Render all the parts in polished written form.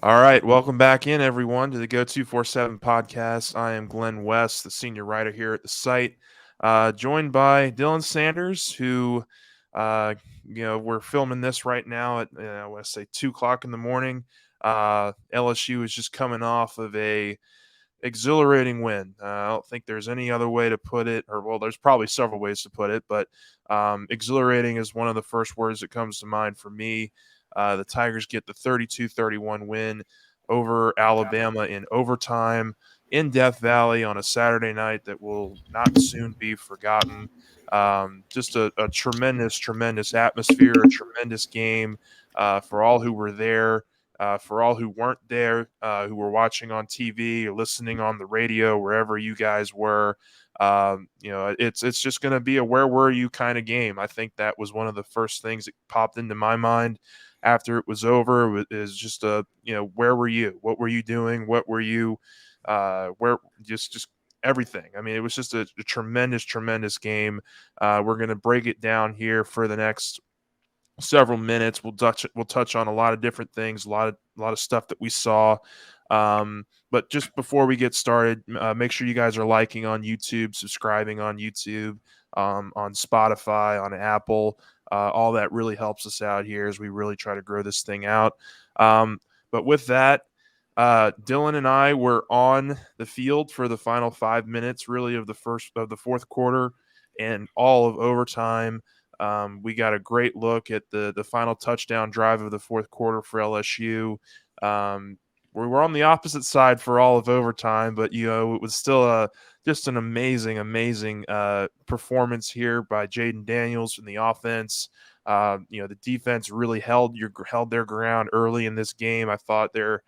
All right, welcome back in, everyone, to the Go 247 podcast. I am Glenn West, the senior writer here at the site, joined by Dylan Sanders, who, we're filming this right now at, I want to say 2 o'clock in the morning. LSU is just coming off of a exhilarating win. I don't think there's any other way to put it, or well, there's probably several ways to put it, but exhilarating is one of the first words that comes to mind for me. The Tigers get the 32-31 win over Alabama in overtime in Death Valley on a Saturday night that will not soon be forgotten. Just a tremendous, tremendous atmosphere, a tremendous game for all who were there. For all who weren't there, who were watching on TV or listening on the radio, wherever you guys were, it's just going to be a where were you kind of game. I think that was one of the first things that popped into my mind after it was over. Is just where were you? What were you doing? What were you? Where just everything. I mean, it was just a tremendous, tremendous game. We're going to break it down here for the next several minutes. We'll touch on a lot of different things, a lot of stuff that we saw. But just before we get started, make sure you guys are liking on YouTube, subscribing on YouTube, on Spotify, on Apple. All that really helps us out here as we really try to grow this thing out. But with that, Dylan and I were on the field for the final 5 minutes, really, of the fourth quarter and all of overtime. We got a great look at the final touchdown drive of the fourth quarter for LSU. We were on the opposite side for all of overtime, but it was still just an amazing, amazing performance here by Jayden Daniels in the offense. The defense really held their ground early in this game. I thought their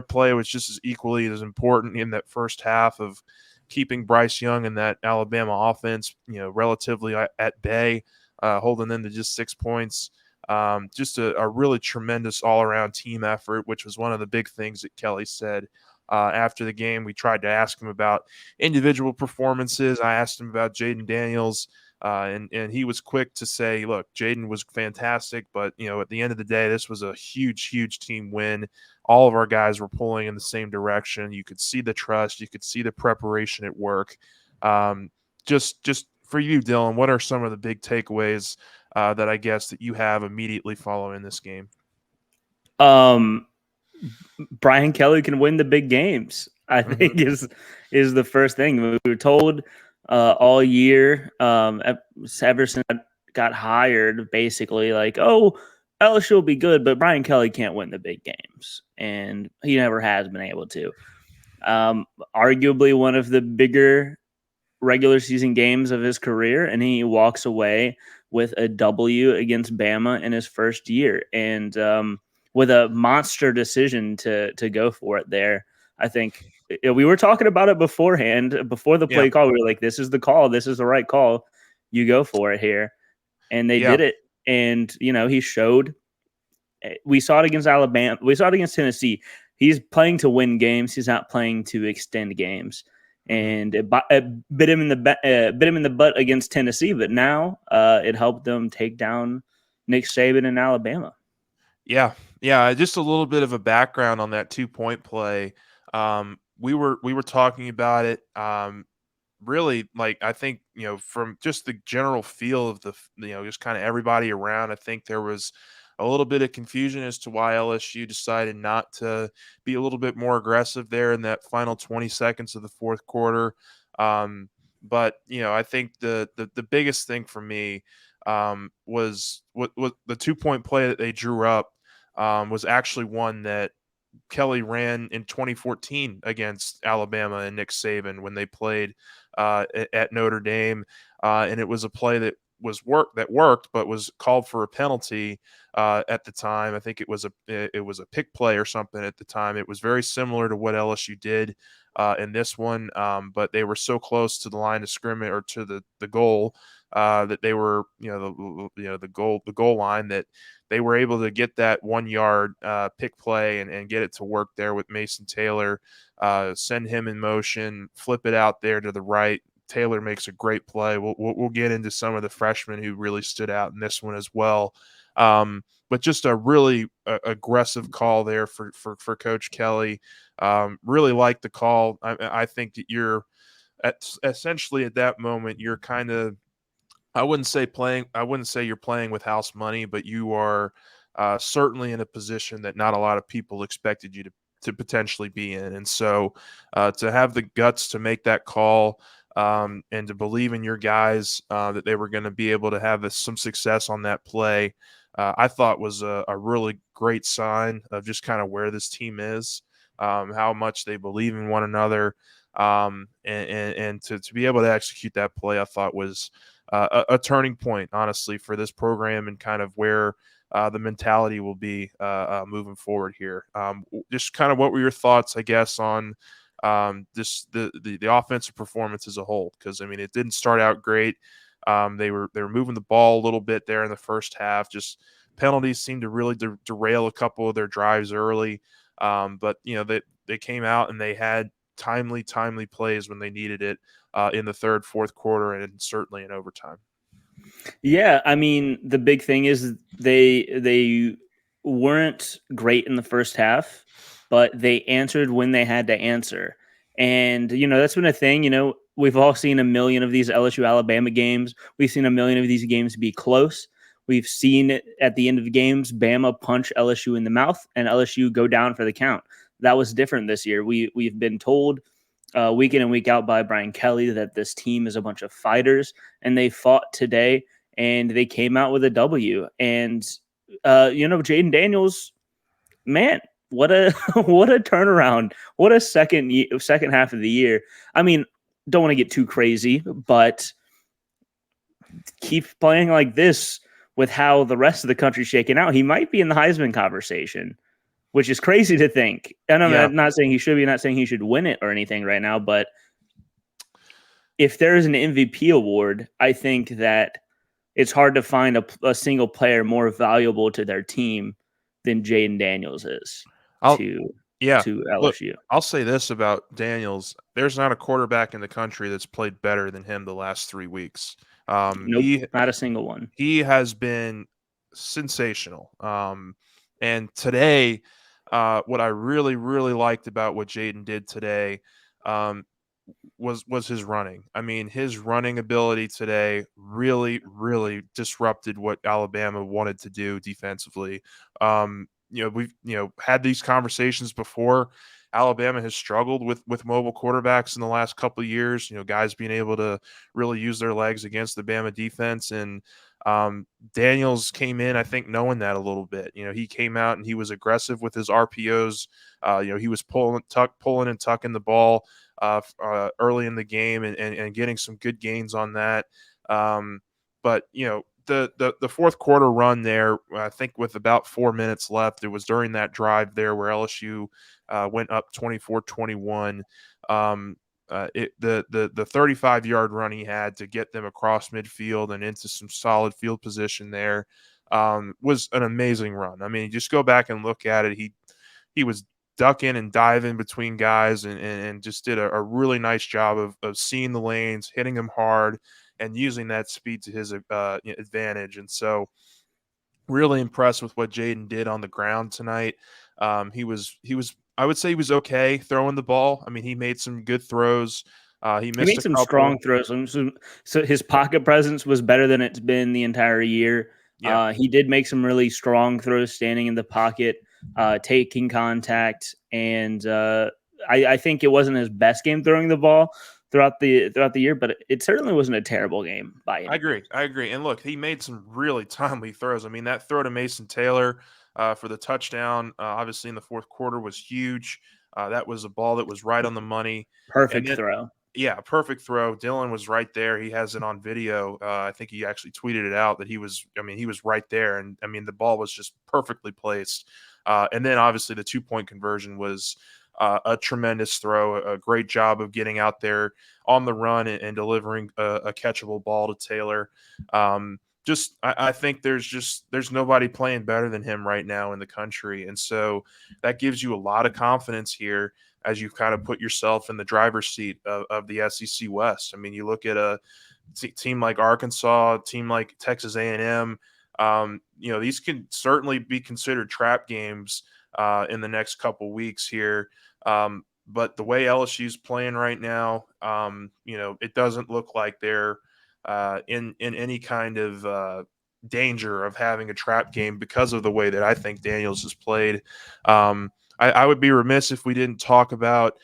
play was just as equally as important in that first half of keeping Bryce Young and that Alabama offense, relatively at bay, holding them to just 6 points. Just a really tremendous all-around team effort, which was one of the big things that Kelly said after the game. We tried to ask him about individual performances. I asked him about Jayden Daniels, and he was quick to say, "Look, Jayden was fantastic, but at the end of the day, this was a huge, huge team win. All of our guys were pulling in the same direction. You could see the trust, you could see the preparation at work." Just for you, Dylan, what are some of the big takeaways that I guess that you have immediately following this game? Um, Brian Kelly can win the big games. I Mm-hmm. think is the first thing we were told all year. Ever since I got hired, basically like, oh, LSU will be good, but Brian Kelly can't win the big games, and he never has been able to. Arguably one of the bigger regular season games of his career, and he walks away with a W against Bama in his first year, and with a monster decision to go for it there. I think we were talking about it beforehand, before the Yeah, play call. We were like, "This is the call. This is the right call. You go for it here," and they yeah, did it. And he showed. We saw it against Alabama. We saw it against Tennessee. He's playing to win games. He's not playing to extend games. mm-hmm. And it bit him in the butt against Tennessee, but now it helped them take down Nick Saban in Alabama. Yeah, yeah. Just a little bit of a background on that 2 point play. We were talking about it. Really, like I think from just the general feel of just kind of everybody around. I think there was a little bit of confusion as to why LSU decided not to be a little bit more aggressive there in that final 20 seconds of the fourth quarter. But I think the biggest thing for me was what the 2 point play that they drew up was actually one that Kelly ran in 2014 against Alabama and Nick Saban when they played at Notre Dame, and it was a play that worked, but was called for a penalty at the time. I think it was a pick play or something at the time. It was very similar to what LSU did in this one, but they were so close to the line of scrimmage or to the goal that they were the goal line that they were able to get that 1 yard pick play and get it to work there with Mason Taylor, send him in motion, flip it out there to the right. Taylor makes a great play. We'll get into some of the freshmen who really stood out in this one as well. But just a really aggressive call there for Coach Kelly. Really like the call. I think that you're essentially at that moment you're kind of I wouldn't say playing. I wouldn't say you're playing with house money, but you are certainly in a position that not a lot of people expected you to potentially be in. And so, to have the guts to make that call and to believe in your guys that they were going to be able to have some success on that play, I thought was a really great sign of just kind of where this team is, how much they believe in one another, and to be able to execute that play, I thought was a turning point, honestly, for this program and kind of where the mentality will be moving forward here. Just kind of what were your thoughts, I guess, on this the offensive performance as a whole? Because I mean, it didn't start out great. They were moving the ball a little bit there in the first half. Just penalties seemed to really derail a couple of their drives early. But they came out and they had timely plays when they needed it in the third, fourth quarter, and certainly in overtime. Yeah, I mean, the big thing is they weren't great in the first half, but they answered when they had to answer. And that's been a thing, we've all seen a million of these LSU Alabama games. We've seen a million of these games be close. We've seen it at the end of the games, Bama punch LSU in the mouth and LSU go down for the count. That was different this year. We've been told week in and week out by Brian Kelly that this team is a bunch of fighters, and they fought today and they came out with a W. And Jayden Daniels, man, what a what a turnaround! What a second half of the year. I mean, don't want to get too crazy, but keep playing like this with how the rest of the country's shaking out. He might be in the Heisman conversation, which is crazy to think. And Yeah, I'm not saying he should be, not saying he should win it or anything right now, but if there is an MVP award, I think that it's hard to find a single player more valuable to their team than Jayden Daniels is I'll to yeah. to Look, LSU. I'll say this about Daniels: there's not a quarterback in the country that's played better than him the last 3 weeks. Nope, not a single one. He has been sensational. And today, what I really liked about what Jayden did today, um, was his running. I mean, his running ability today really disrupted what Alabama wanted to do defensively. We've had these conversations before. Alabama has struggled with mobile quarterbacks in the last couple of years. Guys being able to really use their legs against the Bama defense, and Daniels came in, I think, knowing that a little bit. He came out and he was aggressive with his RPOs. He was pulling and tucking the ball early in the game and getting some good gains on that. But the fourth quarter run there, I think with about 4 minutes left, it was during that drive there where LSU went up 24-21. The 35-yard run he had to get them across midfield and into some solid field position there was an amazing run. I mean, just go back and look at it. He was ducking and diving between guys and just did a really nice job of seeing the lanes, hitting them hard, and using that speed to his advantage. And so, really impressed with what Jayden did on the ground tonight. He was I would say he was okay throwing the ball. I mean, he made some good throws. He He missed made a some couple. strong throws. So his pocket presence was better than it's been the entire year. Yeah, He did make some really strong throws standing in the pocket, taking contact, and I think it wasn't his best game throwing the ball throughout the year, but it certainly wasn't a terrible game by I any agree. means. I agree. And look, he made some really timely throws. I mean, that throw to Mason Taylor for the touchdown, obviously in the fourth quarter, was huge. That was a ball that was right on the money. And Perfect then, throw. yeah, perfect throw. Dylan was right there. He has it on video. I think he actually tweeted it out that he was right there. And I mean, the ball was just perfectly placed. And then obviously the 2-point conversion was a tremendous throw, a great job of getting out there on the run and delivering a catchable ball to Taylor. I think there's nobody playing better than him right now in the country, and so that gives you a lot of confidence here as you kind of put yourself in the driver's seat of the SEC West. I mean, you look at a team like Arkansas, a team like Texas A&M. These can certainly be considered trap games in the next couple weeks here. But the way LSU's playing right now, it doesn't look like they're in any kind of danger of having a trap game because of the way that I think Daniels has played. I would be remiss if we didn't talk about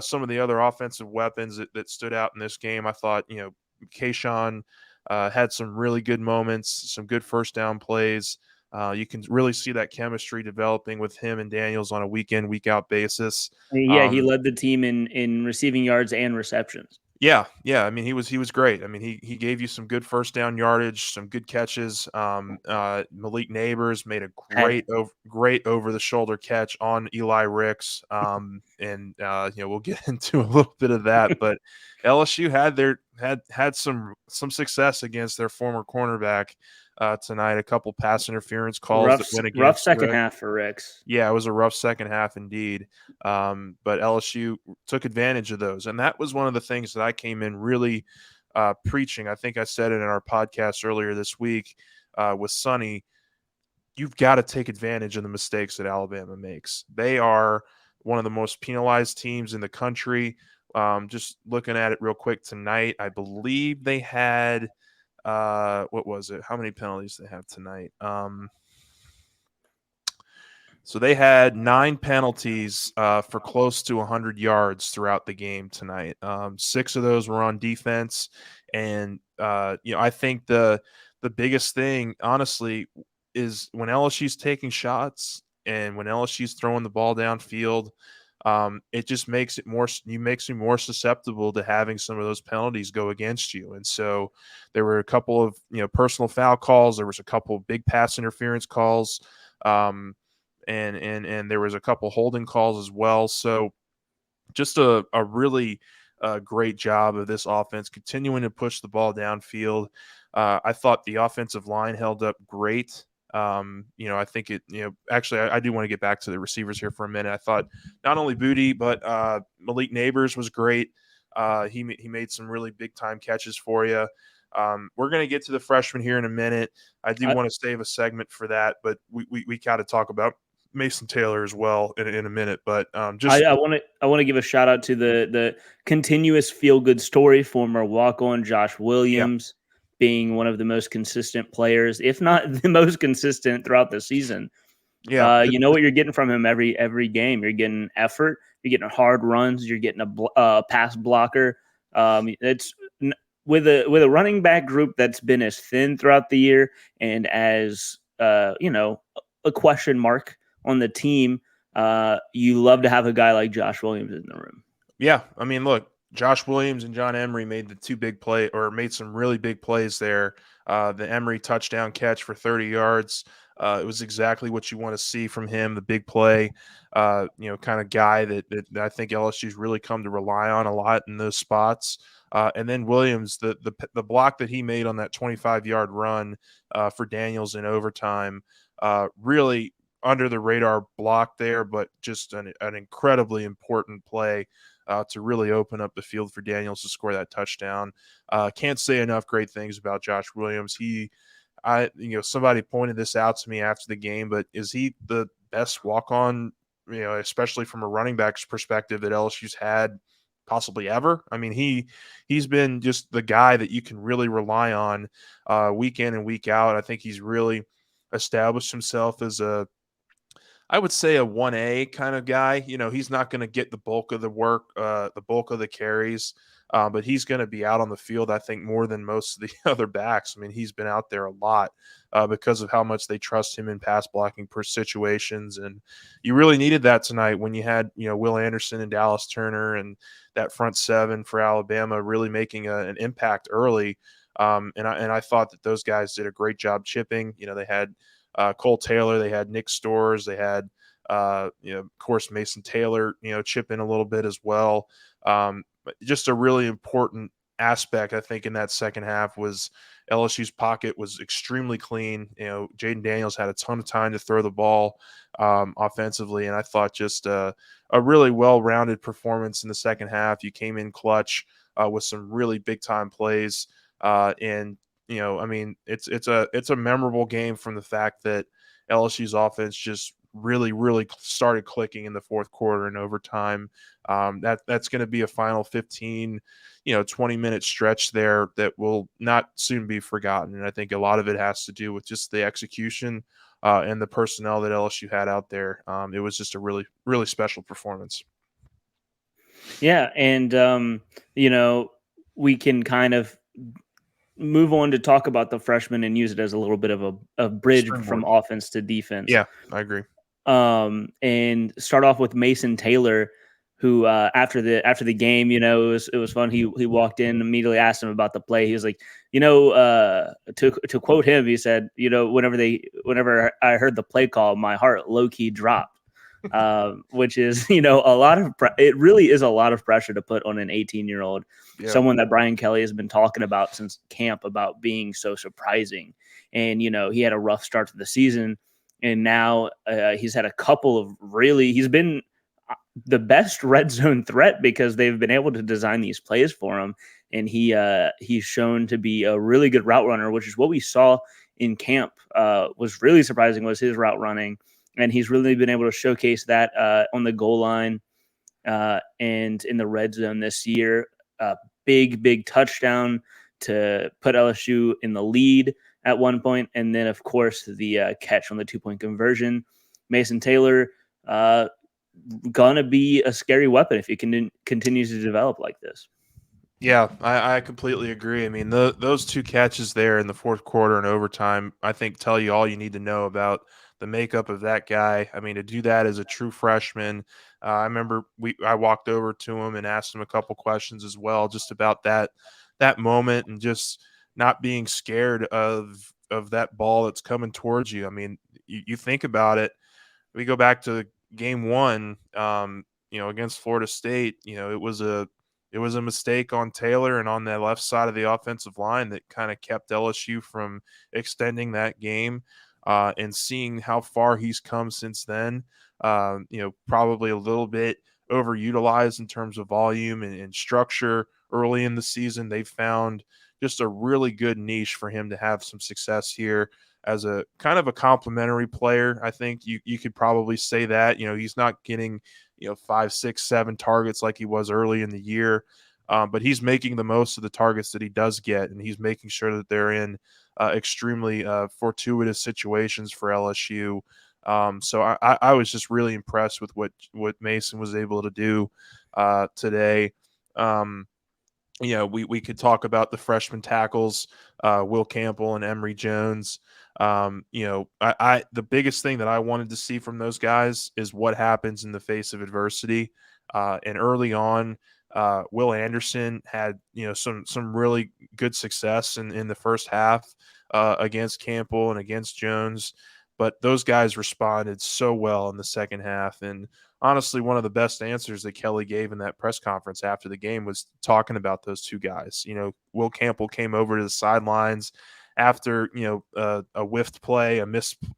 some of the other offensive weapons that stood out in this game. I thought, Kayshawn had some really good moments, some good first down plays. You can really see that chemistry developing with him and Daniels on a week in, week out basis. Yeah, he led the team in receiving yards and receptions. Yeah. I mean, he was great. I mean, he gave you some good first down yardage, some good catches. Malik Neighbors made a Had great over the shoulder catch on Eli Ricks. And we'll get into a little bit of that, but LSU had some success against their former cornerback tonight. A couple pass interference calls that went rough against second Rick. half for Ricks. Yeah, it was a rough second half indeed. But LSU took advantage of those. And that was one of the things that I came in really preaching. I think I said it in our podcast earlier this week with Sonny. You've got to take advantage of the mistakes that Alabama makes. They are one of the most penalized teams in the country. Just looking at it real quick tonight, I believe they had what was it? How many penalties they have tonight? So they had 9 penalties for close to 100 yards throughout the game tonight. 6 of those were on defense, and I think the biggest thing, honestly, is when LSU's taking shots and when LSU's throwing the ball downfield. It just makes it makes you more susceptible to having some of those penalties go against you. And so there were a couple of personal foul calls. There was a couple of big pass interference calls. And there was a couple holding calls as well. So just a really great job of this offense continuing to push the ball downfield. I thought the offensive line held up great. I think actually, I do want to get back to the receivers here for a minute. I thought not only Booty, but Malik Neighbors was great. He made some really big time catches for you. We're going to get to the freshman here in a minute. I do want to save a segment for that, but we got to talk about Mason Taylor as well in a minute. But just I want to give a shout out to the continuous feel good story, former walk on Josh yeah, Williams being one of the most consistent players, if not the most consistent throughout the season. yeah, You know what you're getting from him every game. You're getting effort. You're getting hard runs. You're getting a pass blocker. It's with a running back group that's been as thin throughout the year and as a question mark on the team. You love to have a guy like Josh Williams in the room. yeah. I mean, look, Josh Williams and John Emery made made some really big plays there. The Emery touchdown catch for 30 yards. It was exactly what you want to see from him. The big play, kind of guy that I think LSU's really come to rely on a lot in those spots. And then Williams, the block that he made on that 25-yard run for Daniels in overtime, really under the radar block there, but just an incredibly important play to really open up the field for Daniels to score that touchdown. Can't say enough great things about Josh Williams. Somebody pointed this out to me after the game, but is he the best walk on, especially from a running back's perspective that LSU's had possibly ever? I mean, he's been just the guy that you can really rely on week in and week out. I think he's really established himself as I would say a 1A kind of guy. He's not going to get the bulk of the work, the bulk of the carries, but he's going to be out on the field, I think, more than most of the other backs. I mean, he's been out there a lot because of how much they trust him in pass blocking per situations. And you really needed that tonight when you had, Will Anderson and Dallas Turner and that front seven for Alabama really making an impact early. And I thought that those guys did a great job chipping. They had Cole Taylor, they had Nick Stores, they had of course Mason Taylor, chip in a little bit as well. But just a really important aspect, I think, in that second half was LSU's pocket was extremely clean. Jayden Daniels had a ton of time to throw the ball offensively, and I thought just a really well-rounded performance in the second half. You came in clutch with some really big-time plays, and I mean, it's a memorable game from the fact that LSU's offense just really started clicking in the fourth quarter and overtime. That's going to be a final 15, 20-minute stretch there that will not soon be forgotten. And I think a lot of it has to do with just the execution and the personnel that LSU had out there. It was just a really special performance. Yeah, and we can kind of move on to talk about the freshmen and use it as a little bit of a bridge from Springboard. offense to defense. Yeah, I agree. And start off with Mason Taylor, who after the game, it was fun. He walked in, immediately asked him about the play. He was like, to quote him, he said, whenever I heard the play call, my heart low key dropped. Which is a lot of it really is a lot of pressure to put on an 18-year-old, Yeah. someone that Brian Kelly has been talking about since camp about being so surprising. And he had a rough start to the season, and now he's had a couple of he's been the best red zone threat because they've been able to design these plays for him, and he's shown to be a really good route runner, which is what we saw in camp. Was really surprising was his route running, and he's really been able to showcase that on the goal line and in the red zone this year. Big touchdown to put LSU in the lead at one point, and then of course the catch on the 2-point conversion. Mason Taylor gonna be a scary weapon if he continues to develop like this. Yeah, I completely agree. I mean, those two catches there in the fourth quarter and overtime, I think, tell you all you need to know about the makeup of that guy. I mean, to do that as a true freshman, I remember I walked over to him and asked him a couple questions as well, just about that moment and just not being scared of that ball that's coming towards you. I mean, you think about it. We go back to game one, against Florida State. It was a mistake on Taylor and on the left side of the offensive line that kind of kept LSU from extending that game. And seeing how far he's come since then, probably a little bit overutilized in terms of volume and structure early in the season. They found just a really good niche for him to have some success here as a kind of a complimentary player. I think you could probably say that. He's not getting 5, 6, 7 targets like he was early in the year, but he's making the most of the targets that he does get, and he's making sure that they're in extremely fortuitous situations for LSU. So I was just really impressed with what Mason was able to do today. We could talk about the freshman tackles, Will Campbell and Emory Jones. The biggest thing that I wanted to see from those guys is what happens in the face of adversity. And early on, Will Anderson had some really good success in the first half against Campbell and against Jones, but those guys responded so well in the second half. And honestly, one of the best answers that Kelly gave in that press conference after the game was talking about those two guys. Will Campbell came over to the sidelines after a whiffed play, a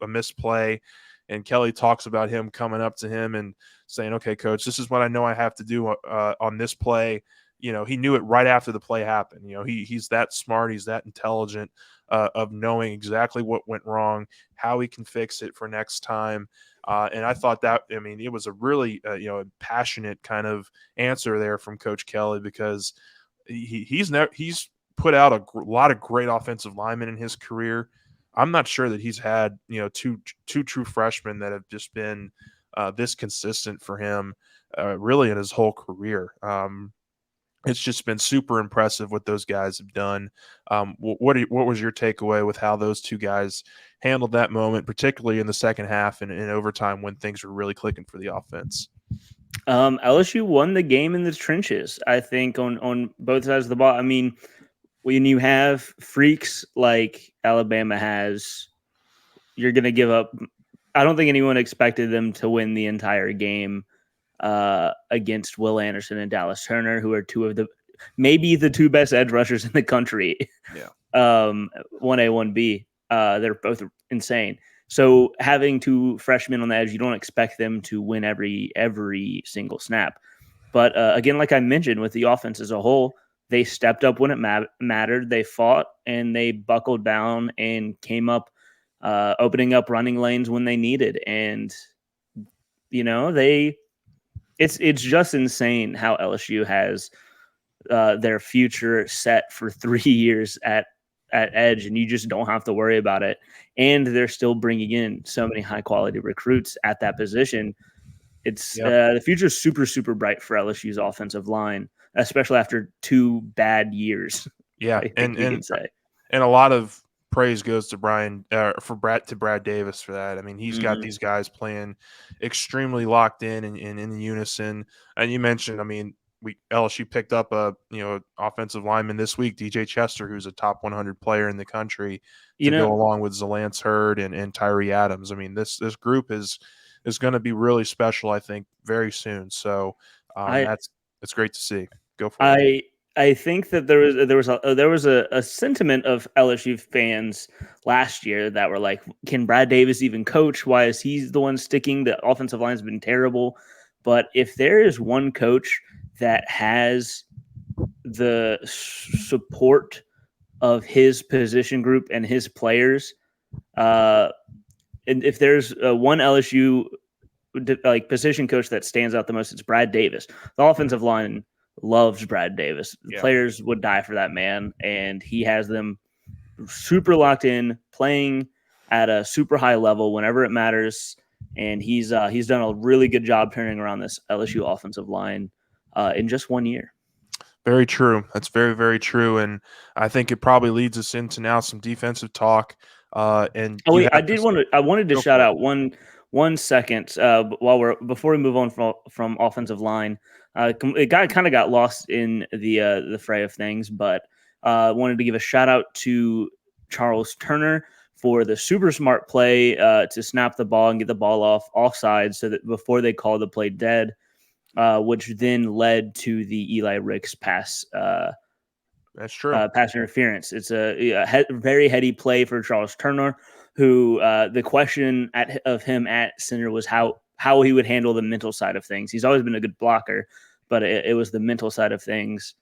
misplay, and Kelly talks about him coming up to him and saying, "Okay, coach, this is what I know I have to do on this play." He knew it right after the play happened. He's that smart, he's that intelligent of knowing exactly what went wrong, how he can fix it for next time. And I thought it was a really passionate kind of answer there from Coach Kelly, because he's put out a lot of great offensive linemen in his career. I'm not sure that he's had two true freshmen that have just been this consistent for him really in his whole career. It's just been super impressive what those guys have done. What was your takeaway with how those two guys handled that moment, particularly in the second half and in overtime when things were really clicking for the offense? LSU won the game in the trenches, I think, on both sides of the ball. I mean, when you have freaks like Alabama has, you're going to give up. I don't think anyone expected them to win the entire game against Will Anderson and Dallas Turner, who are maybe the two best edge rushers in the country. Yeah. 1A, 1B. They're both insane. So having two freshmen on the edge, you don't expect them to win every single snap. But again, like I mentioned, with the offense as a whole, they stepped up when it mattered. They fought and they buckled down and came up, opening up running lanes when they needed. And it's just insane how LSU has their future set for 3 years at edge, and you just don't have to worry about it. And they're still bringing in so many high quality recruits at that position. It's the future is super, super bright for LSU's offensive line, especially after 2 bad years. Yeah, I think we can say. And a lot of praise goes to Brad Davis for that. I mean, he's got these guys playing extremely locked in and in unison. And you mentioned, I mean, LSU picked up a offensive lineman this week, DJ Chester, who's a top 100 player in the country, to go along with Zalance Hurd and Tyree Adams. I mean, this group is going to be really special, I think, very soon. So it's great to see. Go for it. I think that there was a sentiment of LSU fans last year that were like, can Brad Davis even coach? Why is he the one sticking? The offensive line's been terrible. But if there is one coach that has the support of his position group and his players, and if there's one LSU position coach that stands out the most, it's Brad Davis. The offensive line loves Brad Davis. The players would die for that man, and he has them super locked in, playing at a super high level whenever it matters. And he's done a really good job turning around this LSU offensive line in just 1 year. Very true. That's very, very true. And I think it probably leads us into now some defensive talk. I wanted to shout out one second before we move on from offensive line. It kind of got lost in the fray of things, but wanted to give a shout out to Charles Turner for the super smart play to snap the ball and get the ball offside, so that before they call the play dead, which then led to the Eli Ricks pass. That's true. Pass interference. It's a very heady play for Charles Turner, who the question of him at center was how he would handle the mental side of things. He's always been a good blocker, but it was the mental side of things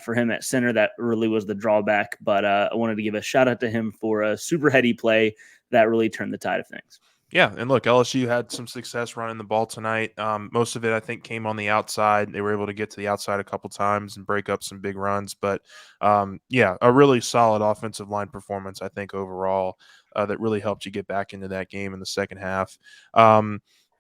for him at center that really was the drawback. But I wanted to give a shout out to him for a super heady play that really turned the tide of things. Yeah, and look, LSU had some success running the ball tonight. Most of it, I think, came on the outside. They were able to get to the outside a couple times and break up some big runs. But, a really solid offensive line performance, I think, overall, that really helped you get back into that game in the second half.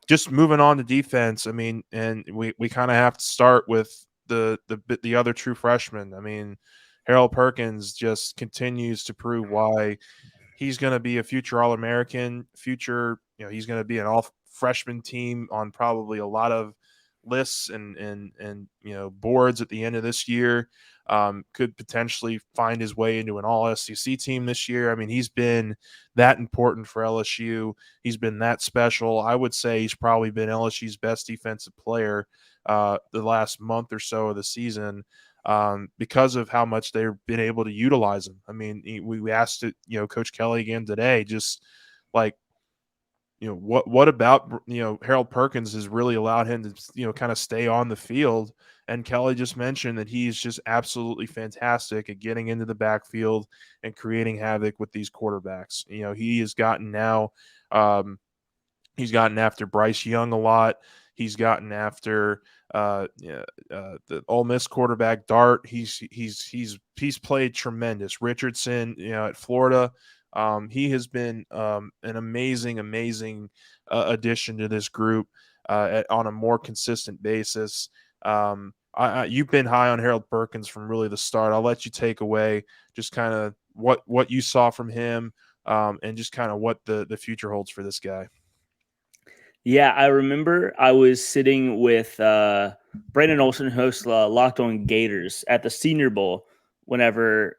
Just moving on to defense, I mean, and we kind of have to start with the other true freshman. I mean, Harold Perkins just continues to prove why he's going to be a future All-American, he's going to be an all-freshman team on probably a lot of lists and boards at the end of this year. Could potentially find his way into an All-SEC team this year. I mean, he's been that important for LSU. He's been that special. I would say he's probably been LSU's best defensive player the last month or so of the season. Because of how much they've been able to utilize him. I mean, we asked it, Coach Kelly again today, just like, what about, Harold Perkins has really allowed him to, kind of stay on the field. And Kelly just mentioned that he's just absolutely fantastic at getting into the backfield and creating havoc with these quarterbacks. He has gotten now, he's gotten after Bryce Young a lot. He's gotten after the Ole Miss quarterback Dart. He's played tremendous. Richardson, at Florida, he has been an amazing addition to this group on a more consistent basis. You've been high on Harold Perkins from really the start. I'll let you take away just kind of what you saw from him and just kind of what the future holds for this guy. Yeah, I remember I was sitting with Brandon Olson, hosts Locked On Gators, at the Senior Bowl whenever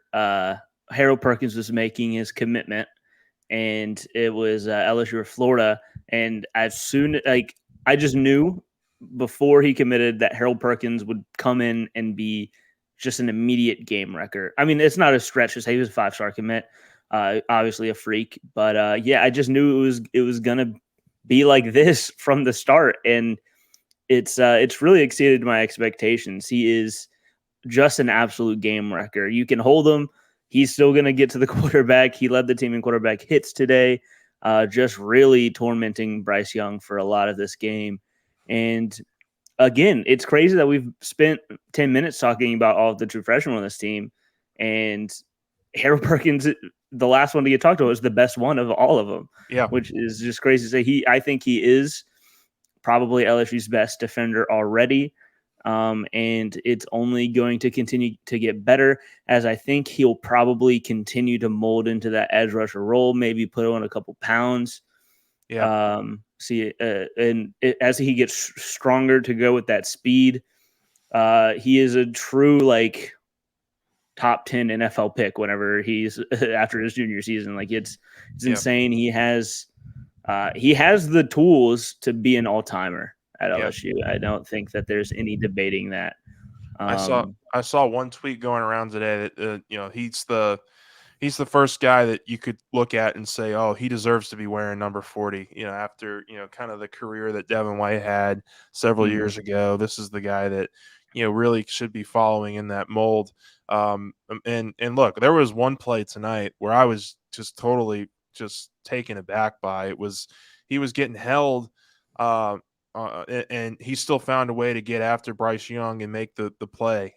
Harold Perkins was making his commitment, and it was LSU or Florida. And as soon I just knew before he committed that Harold Perkins would come in and be just an immediate game wrecker. I mean, it's not a stretch to say he was a 5-star commit, obviously a freak, but I just knew it was gonna be like this from the start, and it's really exceeded my expectations. He is just an absolute game wrecker. You can hold him. He's still going to get to the quarterback. He led the team in quarterback hits today, just really tormenting Bryce Young for a lot of this game. And again, it's crazy that we've spent 10 minutes talking about all of the true freshmen on this team. And Harold Perkins, the last one to get talked about, is the best one of all of them, Yeah. which is just crazy to say. I think he is probably LSU's best defender already. And it's only going to continue to get better, as I think he'll probably continue to mold into that edge rusher role, maybe put on a couple pounds. Yeah. As he gets stronger to go with that speed, he is a true like top 10 NFL pick whenever he's after his junior season. Like it's Yeah. insane. He has the tools to be an all-timer at Yeah. LSU. I don't think that there's any debating that. I saw one tweet going around today that he's the first guy that you could look at and say, oh, he deserves to be wearing number 40. After kind of the career that Devin White had several years ago, this is the guy that really should be following in that mold. And look, there was one play tonight where I was just totally just taken aback by. He was getting held. And he still found a way to get after Bryce Young and make the play.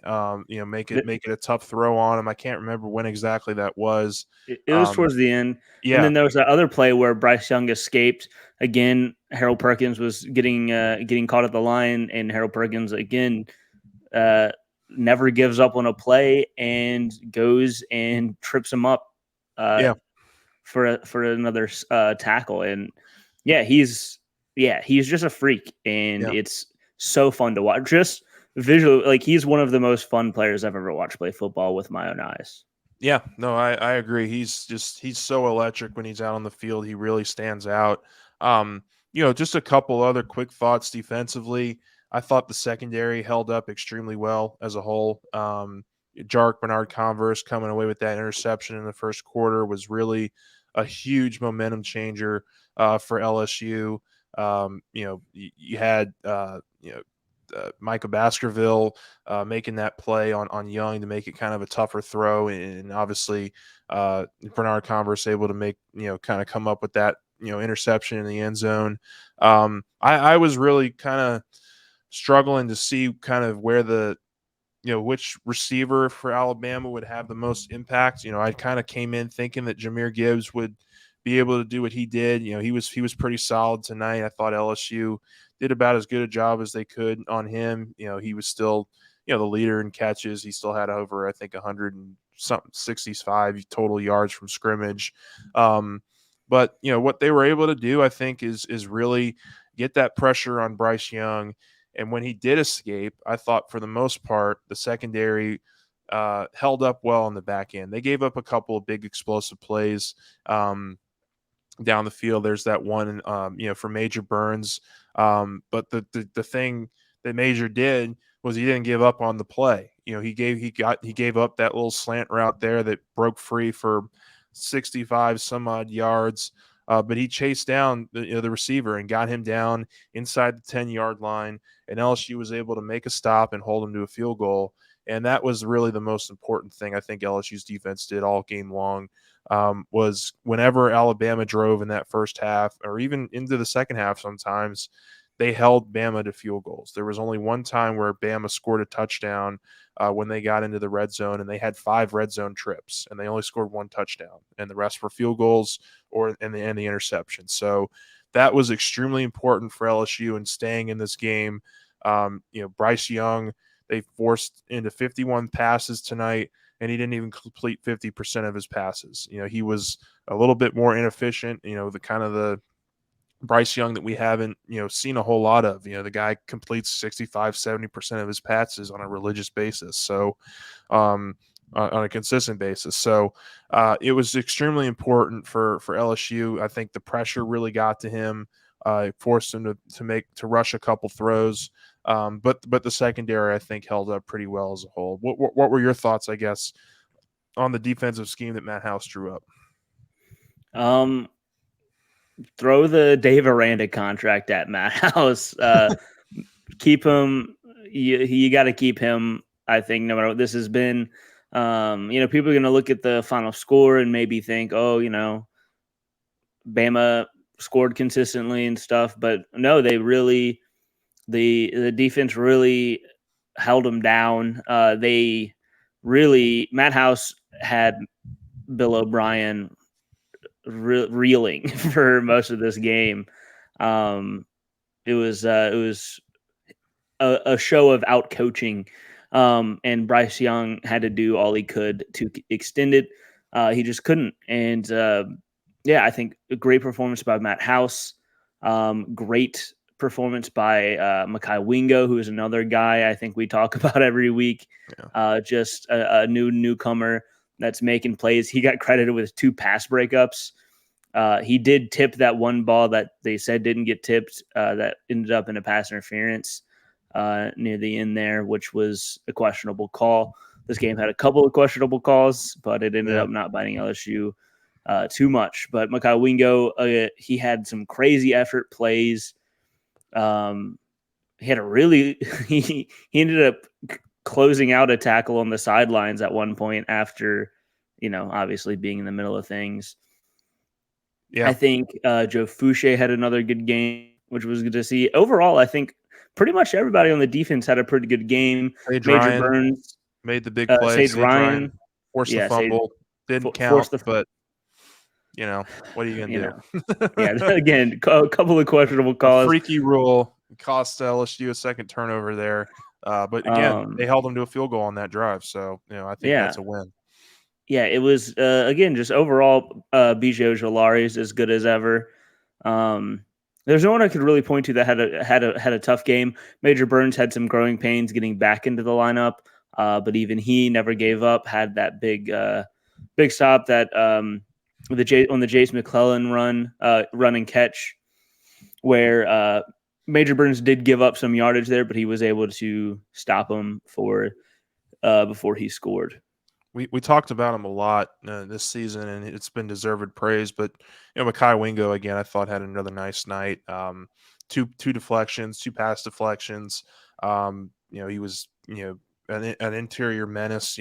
Make it a tough throw on him. I can't remember when exactly that was. It was towards the end. Yeah. And then there was that other play where Bryce Young escaped. Again, Harold Perkins was getting caught at the line, and Harold Perkins again never gives up on a play and goes and trips him up for another tackle. And he's just a freak, and it's so fun to watch. Just visually, like he's one of the most fun players I've ever watched play football with my own eyes. Yeah, no, I agree. He's so electric when he's out on the field. He really stands out. Just a couple other quick thoughts defensively. I thought the secondary held up extremely well as a whole. Jark Bernard Converse coming away with that interception in the first quarter was really a huge momentum changer for LSU. You had Micah Baskerville making that play on Young to make it kind of a tougher throw, and obviously Bernard Converse able to make kind of come up with that interception in the end zone. I was really kind of struggling to see kind of where which receiver for Alabama would have the most impact. I kind of came in thinking that Jahmyr Gibbs would be able to do what he did. He was pretty solid tonight. I thought LSU did about as good a job as they could on him. He was still, the leader in catches. He still had over, I think, 165 total yards from scrimmage. But what they were able to do, I think, is really get that pressure on Bryce Young. And when he did escape, I thought for the most part, the secondary held up well on the back end. They gave up a couple of big explosive plays down the field. There's that one, for Major Burns. But the thing that Major did was he didn't give up on the play. He gave up that little slant route there that broke free for 65 some odd yards. But he chased down the receiver and got him down inside the 10-yard line, and LSU was able to make a stop and hold him to a field goal. And that was really the most important thing I think LSU's defense did all game long. Was whenever Alabama drove in that first half or even into the second half sometimes, they held Bama to field goals. There was only one time where Bama scored a touchdown when they got into the red zone, and they had 5 red zone trips, and they only scored 1 touchdown, and the rest were field goals and the interception. So that was extremely important for LSU in staying in this game. Bryce Young, they forced into 51 passes tonight, and he didn't even complete 50% of his passes. He was a little bit more inefficient, the kind of the Bryce Young that we haven't, seen a whole lot of. The guy completes 65, 70% of his passes on a religious basis. So, on a consistent basis. So, it was extremely important for LSU. I think the pressure really got to him. It forced him to rush a couple throws. But the secondary, I think, held up pretty well as a whole. What were your thoughts, I guess, on the defensive scheme that Matt House drew up? Throw the Dave Aranda contract at Matt House. Keep him. You got to keep him I think no matter what this has been, people are going to look at the final score and maybe think, oh, Bama scored consistently and stuff, but no, they really the defense really held them down. They really Matt House had Bill O'Brien reeling for most of this game. It was a show of out coaching, and Bryce Young had to do all he could to extend it. He just couldn't, and I think a great performance by Matt House. Great performance by Mekhi Wingo, who is another guy I think we talk about every week. Yeah. Just a newcomer that's making plays. He got credited with 2 pass breakups. He did tip that one ball that they said didn't get tipped, that ended up in a pass interference near the end there, which was a questionable call. This game had a couple of questionable calls, but it ended up not biting LSU too much. But Mekhi Wingo, he had some crazy effort plays. He had a really he ended up closing out a tackle on the sidelines at one point after, obviously being in the middle of things. Yeah. I think Joe Fouché had another good game, which was good to see. Overall, I think pretty much everybody on the defense had a pretty good game. Sage Major Ryan Burns, made the big play. Sage Sage Ryan Ryan, forced the Sage fumble. Didn't count, forced the, but what are you you gonna know, do? again, a couple of questionable A calls. freaky rule cost LSU a second turnover there. But again, they held them to a field goal on that drive. So, I think that's a win. Yeah, it was again just overall BJ Ojolari is as good as ever. There's no one I could really point to that had a tough game. Major Burns had some growing pains getting back into the lineup, but even he never gave up. Had that big stop that on the Jace McClellan run and catch, where Major Burns did give up some yardage there, but he was able to stop him before he scored. We talked about him a lot this season, and it's been deserved praise. But Mekhi Wingo again, I thought had another nice night. Two deflections, 2 pass deflections. He was an interior menace.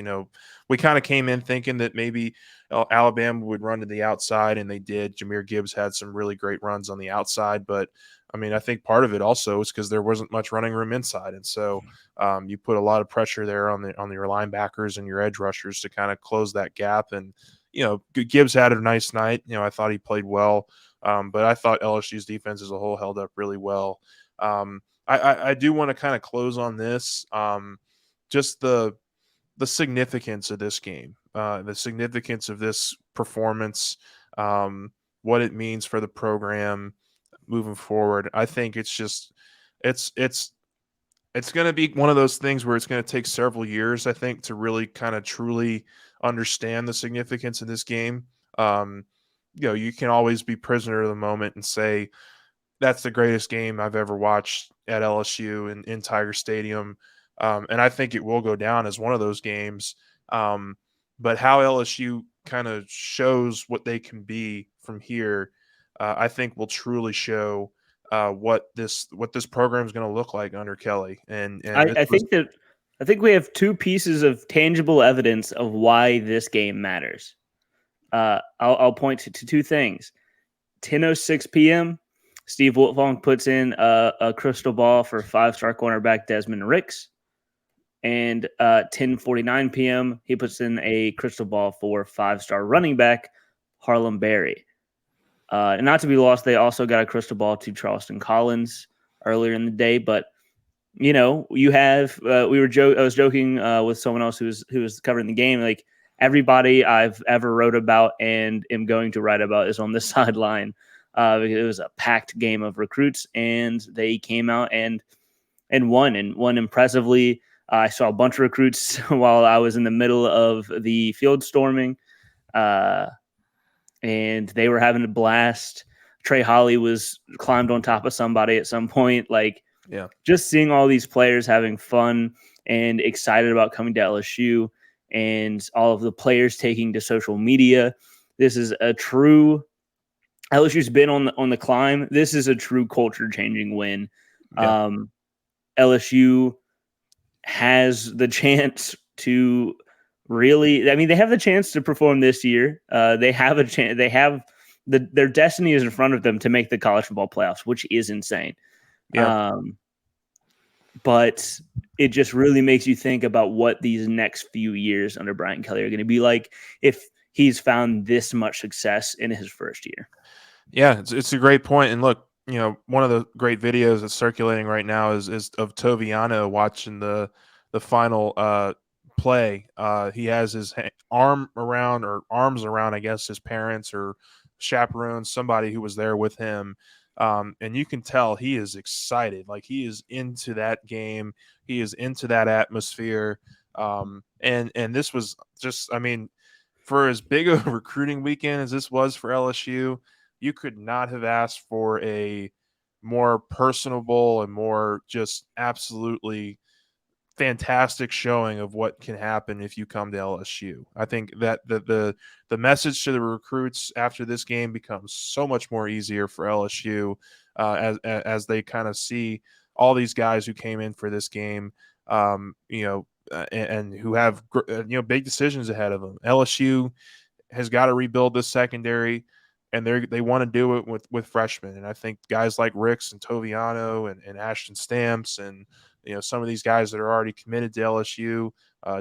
We kind of came in thinking that maybe Alabama would run to the outside, and they did. Jahmyr Gibbs had some really great runs on the outside, but I think part of it also is because there wasn't much running room inside, and so you put a lot of pressure there on your linebackers and your edge rushers to kind of close that gap. And Gibbs had a nice night. I thought he played well, but I thought LSU's defense as a whole held up really well. I do want to kind of close on this, just the significance of this game, the significance of this performance, what it means for the program moving forward. I think it's going to be one of those things where it's going to take several years, I think, to really kind of truly understand the significance of this game. You can always be prisoner of the moment and say that's the greatest game I've ever watched at LSU in Tiger Stadium. And I think it will go down as one of those games. But how LSU kind of shows what they can be from here, I think will truly show what this program is going to look like under Kelly. And I think we have 2 pieces of tangible evidence of why this game matters. I'll point to 2 things. 10:06 p.m. Steve Wiltfong puts in a crystal ball for 5-star cornerback Desmond Ricks, and 10:49 p.m. he puts in a crystal ball for 5-star running back Harlem Berry. And not to be lost, they also got a crystal ball to Charleston Collins earlier in the day. But you have I was joking with someone else who was covering the game. Like, everybody I've ever wrote about and am going to write about is on the sideline. Because it was a packed game of recruits, and they came out and won impressively. I saw a bunch of recruits while I was in the middle of the field storming. And they were having a blast. Trey Holly was climbed on top of somebody at some point. Like, just seeing all these players having fun and excited about coming to LSU, and all of the players taking to social media. This is a true LSU's been on the climb. This is a true culture changing win. Yeah. LSU has the chance to really. I mean, they have the chance to perform this year. They have a chance. They have their destiny is in front of them to make the college football playoffs, which is insane. Yeah. But it just really makes you think about what these next few years under Brian Kelly are going to be like if he's found this much success in his first year. Yeah, it's a great point. And look, one of the great videos that's circulating right now is of Toviano watching the final play. He has his arms around, I guess, his parents or chaperones, somebody who was there with him. And you can tell he is excited. Like, he is into that game. He is into that atmosphere. And this was just, I mean, for as big a recruiting weekend as this was for LSU, you could not have asked for a more personable and more just absolutely fantastic showing of what can happen if you come to LSU. I think that the message to the recruits after this game becomes so much more easier for LSU as they kind of see all these guys who came in for this game, and who have big decisions ahead of them. LSU has got to rebuild this secondary, and they want to do it with freshmen. And I think guys like Ricks and Toviano and Ashton Stamps and some of these guys that are already committed to LSU,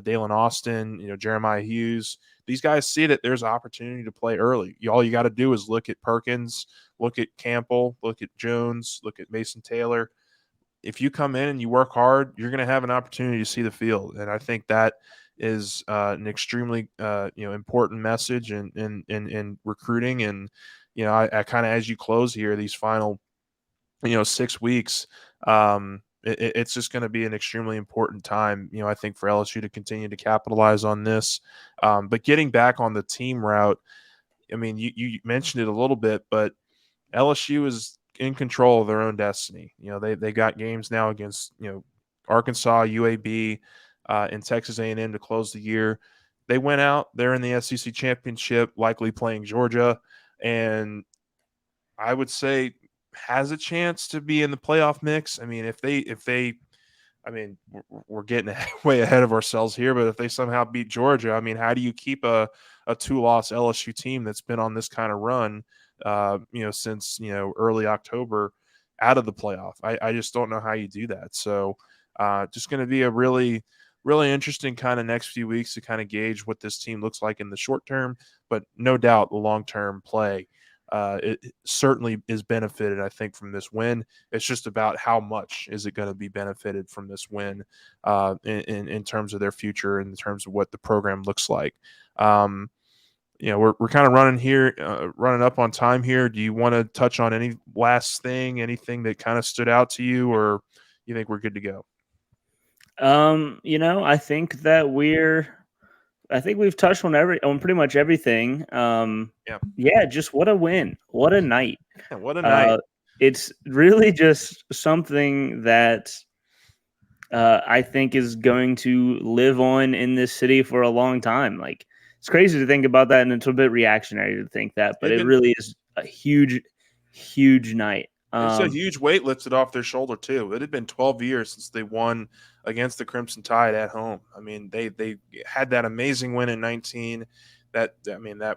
Dalen Austin, Jeremiah Hughes, these guys see that there's opportunity to play early. All you got to do is look at Perkins, look at Campbell, look at Jones, look at Mason Taylor. If you come in and you work hard, you're going to have an opportunity to see the field. And I think that is an extremely important message in recruiting. And I kind of, as you close here these final 6 weeks, it's just going to be an extremely important time, I think, for LSU to continue to capitalize on this. But getting back on the team route, I mean, you mentioned it a little bit, but LSU is in control of their own destiny. They got games now against Arkansas, UAB, and Texas A&M to close the year. They went out. They're in the SEC championship, likely playing Georgia, and I would say has a chance to be in the playoff mix. I mean, if they I mean, we're getting way ahead of ourselves here, but if they somehow beat Georgia, I mean, how do you keep a 2-loss LSU team that's been on this kind of run, since, early October out of the playoff? I just don't know how you do that. So just going to be a really, really interesting kind of next few weeks to kind of gauge what this team looks like in the short term, but no doubt the long-term play it certainly is benefited, I think, from this win. It's just about how much is it going to be benefited from this win in terms of their future, in terms of what the program looks like. We're kind of running up on time here. Do you want to touch on any last thing, anything that kind of stood out to you, or you think we're good to go? I think we've touched on pretty much everything. Yeah, just what a win. What a night. What a night. It's really just something that I think is going to live on in this city for a long time. Like, it's crazy to think about that, and it's a bit reactionary to think that, but it really is a huge, huge night. It's a huge weight lifted off their shoulder too. It had been 12 years since they won against the Crimson Tide at home. I mean, they had that amazing win in 19. That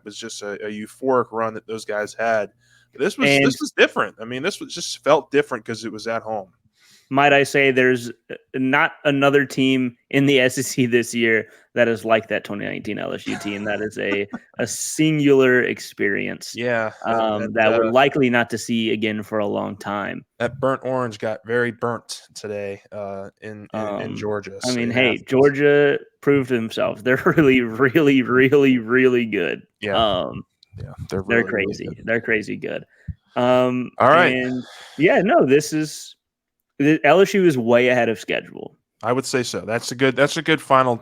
was just a euphoric run that those guys had. But this was different. I mean, this was just felt different because it was at home. Might I say, there's not another team in the SEC this year that is like that 2019 LSU team. That is a singular experience. Yeah, that we're likely not to see again for a long time. That burnt orange got very burnt today in Georgia. I mean, hey, Georgia proved themselves. They're really, really, really, really good. Yeah, they're really, crazy. Really good. They're crazy good. All right. And yeah, no, LSU is way ahead of schedule. I would say so. That's a good final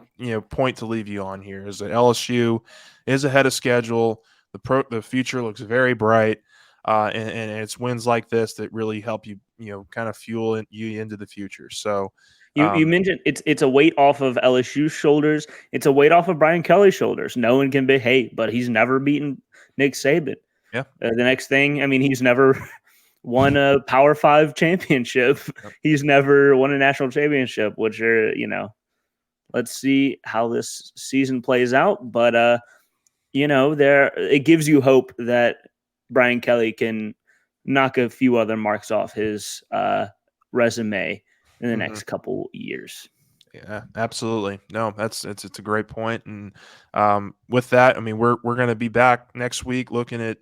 point to leave you on here. Is that LSU is ahead of schedule. The future looks very bright, and it's wins like this that really help you kind of fuel you into the future. So you mentioned it's a weight off of LSU's shoulders. It's a weight off of Brian Kelly's shoulders. No one can be, hey, but he's never beaten Nick Saban. Yeah. The next thing, I mean, he's never won a Power 5 championship. Yep. He's never won a national championship, which are, let's see how this season plays out. But it gives you hope that Brian Kelly can knock a few other marks off his resume in the Mhm. next couple years. Yeah, absolutely. No, it's a great point. And with that, I mean, we're going to be back next week looking at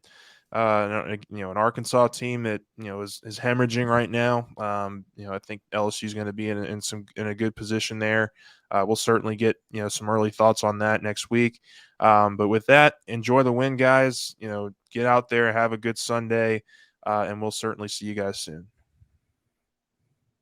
an Arkansas team that is hemorrhaging right now. I think LSU is going to be in a good position there. We'll certainly get some early thoughts on that next week. But with that, enjoy the win, guys. Get out there, have a good Sunday, and we'll certainly see you guys soon.